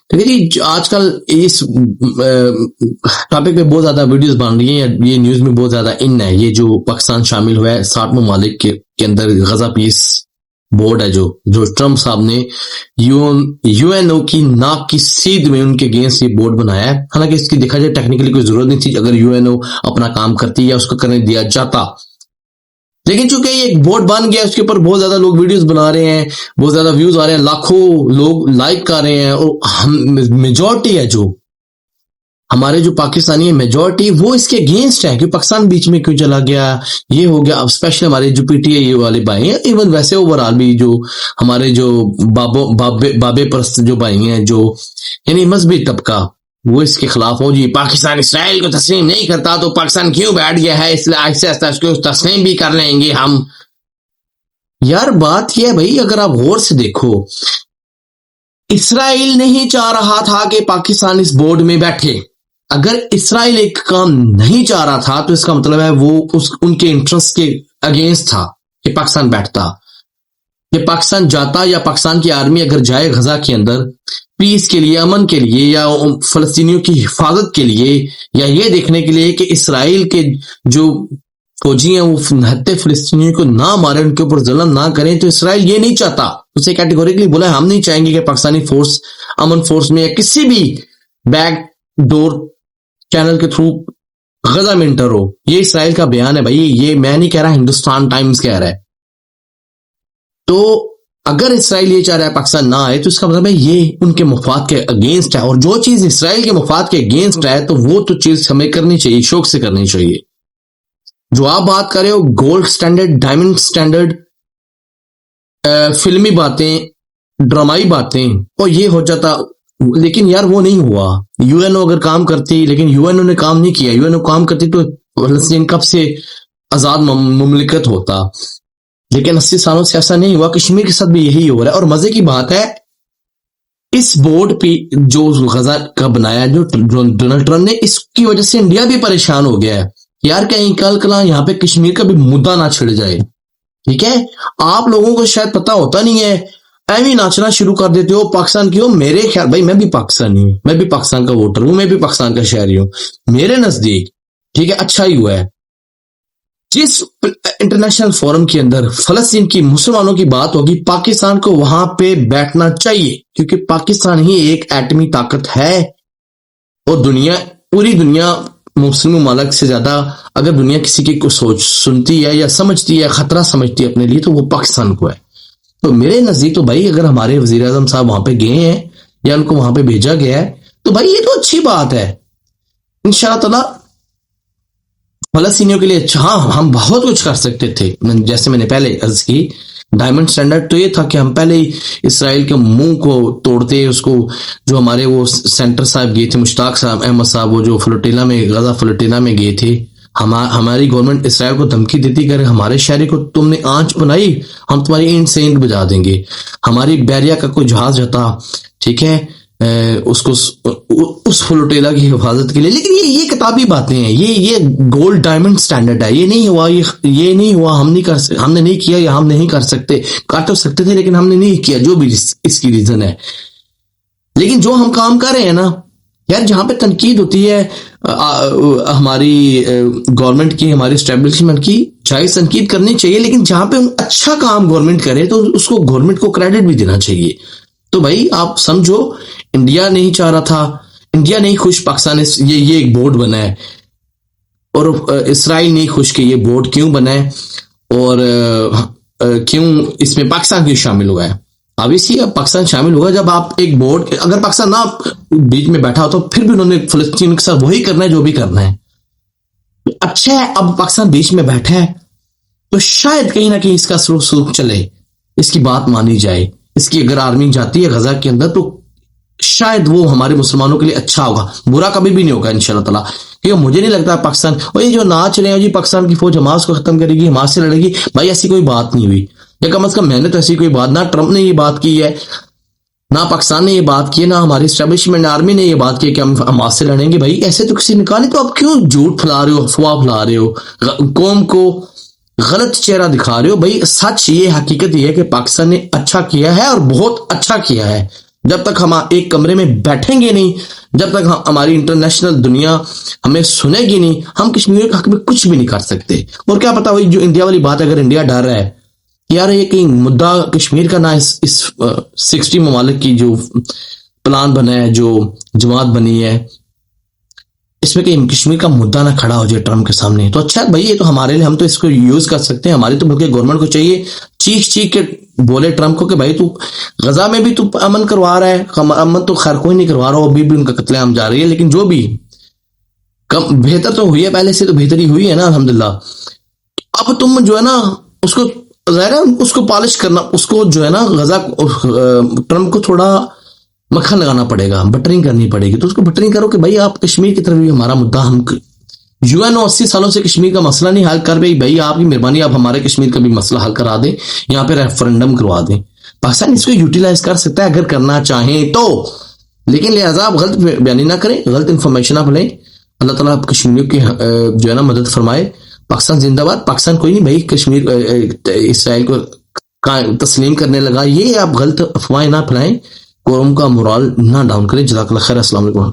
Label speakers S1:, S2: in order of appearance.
S1: دیکھیے آج کل اس ٹاپک پہ بہت زیادہ ویڈیوز بن رہی ہیں، یہ نیوز میں بہت زیادہ ان ہے، یہ جو پاکستان شامل ہوا ہے 60 ممالک کے اندر غزہ پیس بورڈ ہے جو ٹرمپ صاحب نے یو این او کی ناک کی سیدھ میں ان کے اگینسٹ یہ بورڈ بنایا ہے۔ حالانکہ اس کی دیکھا جائے ٹیکنیکلی کوئی ضرورت نہیں تھی اگر یو این او اپنا کام کرتی یا اس کو کرنے دیا جاتا، لیکن چونکہ یہ ایک بورڈ بن گیا، اس کے اوپر بہت زیادہ لوگ ویڈیوز بنا رہے ہیں، بہت زیادہ ویوز آ رہے ہیں، لاکھوں لوگ لائک کر رہے ہیں، اور میجورٹی ہے جو ہمارے جو پاکستانی ہیں میجورٹی وہ اس کے اگینسٹ ہے کہ پاکستان بیچ میں کیوں چلا گیا، یہ ہو گیا۔ اب اسپیشلی ہمارے جو پی ٹی آئی والے بھائی ہیں، ایون ویسے اوور آل بھی جو ہمارے جو بابے پرست جو بھائی ہیں، جو یعنی مذہبی طبقہ، وہ اس کے خلاف ہو، جی پاکستان اسرائیل کو تسلیم نہیں کرتا تو پاکستان کیوں بیٹھ گیا ہے، اس لیے آہستہ آہستہ اس کو تسلیم بھی کر لیں گے ہم۔ یار بات یہ ہے بھائی، اگر آپ غور سے دیکھو، اسرائیل نہیں چاہ رہا تھا کہ پاکستان اس بورڈ میں بیٹھے۔ اگر اسرائیل ایک کام نہیں چاہ رہا تھا تو اس کا مطلب ہے وہ ان کے انٹرسٹ کے اگینسٹ تھا کہ پاکستان بیٹھتا، کہ پاکستان جاتا، یا پاکستان کی آرمی اگر جائے غزہ کے اندر پیس کے لیے، امن کے لیے، یا فلسطینیوں کی حفاظت کے لیے، یا یہ دیکھنے کے لیے کہ اسرائیل کے جو فوجی ہیں وہ نہتے فلسطینیوں کو نہ مارے، ان کے اوپر ظلم نہ کریں، تو اسرائیل یہ نہیں چاہتا۔ اسے کیٹیگوریکلی بولا ہم نہیں چاہیں گے کہ پاکستانی فورس امن فورس میں یا کسی بھی بیک ڈور چینل کے تھرو غزہ میں انٹر ہو۔ یہ اسرائیل کا بیان ہے بھائی، یہ میں نہیں کہہ رہا، ہندوستان ٹائمز کہہ رہا ہے۔ تو اگر اسرائیل یہ چاہ رہا ہے پاکستان نہ آئے تو اس کا مطلب ہے یہ ان کے مفاد کے اگینسٹ ہے، اور جو چیز اسرائیل کے مفاد کے اگینسٹ ہے تو وہ تو چیز ہمیں کرنی چاہیے، شوق سے کرنی چاہیے۔ جو آپ بات کر رہے ہو گولڈ سٹینڈرڈ، ڈائمنڈ سٹینڈرڈ، فلمی باتیں، ڈرامائی باتیں، اور یہ ہو جاتا، لیکن یار وہ نہیں ہوا۔ یو این او اگر کام کرتی، لیکن یو این او نے کام نہیں کیا، یو این او کام کرتی تو فلسطین کب سے آزاد مملکت ہوتا، لیکن 80 سالوں سے ایسا نہیں ہوا۔ کشمیر کے ساتھ بھی یہی ہو رہا ہے، اور مزے کی بات ہے اس بورڈ پہ جو غزہ کا بنایا جو ڈونلڈ ٹرمپ نے، اس کی وجہ سے انڈیا بھی پریشان ہو گیا ہے، یار کہیں کل کلا یہاں پہ کشمیر کا بھی مدعا نہ چھڑ جائے۔ ٹھیک ہے، آپ لوگوں کو شاید پتا ہوتا نہیں ہے، ایویں ناچنا شروع کر دیتے ہو پاکستان کی ہو۔ میرے خیال بھائی میں بھی پاکستانی ہوں، میں بھی پاکستان کا ووٹر ہوں، میں بھی پاکستان کا شہری ہوں، میرے نزدیک ٹھیک ہے اچھا ہی ہوا ہے جس انٹرنیشنل فورم کے اندر فلسطین کی مسلمانوں کی بات ہوگی، پاکستان کو وہاں پہ بیٹھنا چاہیے، کیونکہ پاکستان ہی ایک ایٹمی طاقت ہے، اور پوری دنیا مسلم ممالک سے زیادہ اگر دنیا کسی کی کو سوچ سنتی ہے یا سمجھتی ہے، خطرہ سمجھتی ہے اپنے لیے، تو وہ پاکستان کو ہے۔ تو میرے نزدیک تو بھائی اگر ہمارے وزیر اعظم صاحب وہاں پہ گئے ہیں یا ان کو وہاں پہ بھیجا گیا ہے تو بھائی یہ تو اچھی بات ہے، انشاءاللہ تعالی فلسطینیوں کے لیے اچھا۔ ہاں ہم بہت کچھ کر سکتے تھے، جیسے میں نے پہلے عرض کی، ڈائمنڈ سٹینڈرڈ تو یہ تھا کہ ہم پہلے ہی اسرائیل کے منہ کو توڑتے، اس کو جو ہمارے وہ سینٹر صاحب گئے تھے، مشتاق صاحب احمد صاحب، وہ جو فلوٹیلا میں غزہ فلوٹیلا میں گئے تھے، ہماری گورنمنٹ اسرائیل کو دھمکی دیتی کہ ہمارے شہری کو تم نے آنچ بنائی ہم تمہاری اینٹ سے اینٹ بجا دیں گے۔ ہماری بیریا کا کوئی جہاز جاتا، ٹھیک ہے، اس کو اس فلوٹیلا کی حفاظت کے لیے، لیکن یہ کتابی باتیں ہیں، یہ گولڈ ڈائمنڈ سٹینڈرڈ ہے، یہ نہیں ہوا، یہ نہیں ہوا، ہم نے نہیں کیا، یا ہم نہیں کر سکتے، کر تو سکتے تھے لیکن ہم نے نہیں کیا، جو بھی اس کی ریزن ہے۔ لیکن جو ہم کام کر رہے ہیں نا یار، جہاں پہ تنقید ہوتی ہے ہماری گورنمنٹ کی، ہماری اسٹیبلشمنٹ کی، جائز تنقید کرنی چاہیے، لیکن جہاں پہ اچھا کام گورنمنٹ کرے تو اس کو گورنمنٹ کو کریڈٹ بھی دینا چاہیے۔ تو بھائی آپ سمجھو، انڈیا نہیں چاہ رہا تھا، انڈیا نہیں خوش پاکستان یہ ایک بورڈ بنا ہے، اور اسرائیل نہیں خوش کہ یہ بورڈ کیوں بنا ہے، اور کیوں اس میں پاکستان کیوں شامل ہوا ہے۔ اب اسی پاکستان شامل ہوگا جب آپ ایک بورڈ، اگر پاکستان نہ بیچ میں بیٹھا ہو تو پھر بھی انہوں نے فلسطین کے ساتھ وہی کرنا ہے جو بھی کرنا ہے۔ اچھا ہے اب پاکستان بیچ میں بیٹھا ہے تو شاید کہیں نہ کہیں اس کا سلوک چلے، اس کی بات مانی جائے، اس کی اگر آرمی جاتی ہے غزہ کے اندر تو شاید وہ ہمارے مسلمانوں کے لیے اچھا ہوگا، برا کبھی بھی نہیں ہوگا انشاءاللہ تعالیٰ۔ کیونکہ مجھے نہیں لگتا پاکستان، اور یہ جو ناچ رہے ہیں جی پاکستان کی فوج حماس کو ختم کرے گی، حماس سے لڑے گی، بھائی ایسی کوئی بات نہیں ہوئی، یا کم از کم میں نے تو ایسی کوئی بات، نہ ٹرمپ نے یہ بات کی ہے، نہ پاکستان نے یہ بات کی ہے، نہ ہماری اسٹیبلشمنٹ آرمی نے یہ بات کی ہے کہ ہم حماس سے لڑیں گے۔ بھائی ایسے تو کسی نے کہا نہیں، تو اب کیوں جھوٹ پھیلا رہے ہو، افواہ پھیلا رہے ہو، قوم کو غلط چہرہ دکھا رہے ہو؟ بھائی سچ یہ حقیقت یہ ہے کہ پاکستان نے اچھا کیا ہے، اور بہت اچھا کیا ہے، جب تک ہم ایک کمرے میں بیٹھیں گے نہیں, جب تک ہماری انٹرنیشنل دنیا ہمیں سنے گی نہیں, ہم کشمیر کے حق میں کچھ بھی نہیں کر سکتے. اور کیا پتا, وہی جو انڈیا والی بات ہے, اگر انڈیا ڈر رہا ہے یار یہ کہیں مدعا کشمیر کا نہ اس 60 ممالک کی جو پلان بنا ہے, جو جماعت بنی ہے, اس میں کہ کشمیر کا مدعا نہ کھڑا ہو جائے ٹرمپ کے سامنے, تو اچھا بھائی یہ تو ہمارے لیے, ہم تو اس کو یوز کر سکتے ہیں. ہماری تو بلکہ گورنمنٹ کو چاہیے چیخ چیخ کے بولے ٹرمپ کو کہ بھائی تو غزہ میں بھی تو امن کروا رہا ہے, امن تو خیر کوئی نہیں کروا رہا, ابھی بھی ان کا قتل عام جاری ہے, لیکن جو بھی بہتر تو ہوئی ہے, پہلے سے تو بہتری ہوئی ہے نا الحمدللہ. اب تم جو ہے نا اس کو ظاہر ہے اس کو پالش کرنا, اس کو جو ہے نا غزہ ٹرمپ کو تھوڑا مکھن لگانا پڑے گا, بٹرنگ کرنی پڑے گی. تو اس کو بٹرنگ کرو کہ بھائی آپ کشمیر کی طرف بھی ہمارا مدعا, ہم یو این او 80 سالوں سے کشمیر کا مسئلہ نہیں حل کر رہی, بھائی آپ کی مہربانی آپ ہمارے کشمیر کا بھی مسئلہ حل کرا دیں, یہاں پہ ریفرنڈم کروا دیں. پاکستان اس کو یوٹیلائز کر سکتا ہے اگر کرنا چاہیں تو, لیکن لہٰذا آپ غلط بیانی نہ کریں, غلط انفارمیشن آپ لیں. اللہ تعالیٰ آپ کشمیریوں کی جو ہے نا مدد فرمائے. پاکستان زندہ باد. پاکستان کوئی نہیں بھائی کشمیر اسرائیل کو تسلیم کرنے لگا, یہ آپ غلط افواہیں نہ پھیلائیں, قوم کا مورال نہ ڈاؤن کریں. جزاک اللہ خیر. السلام علیکم.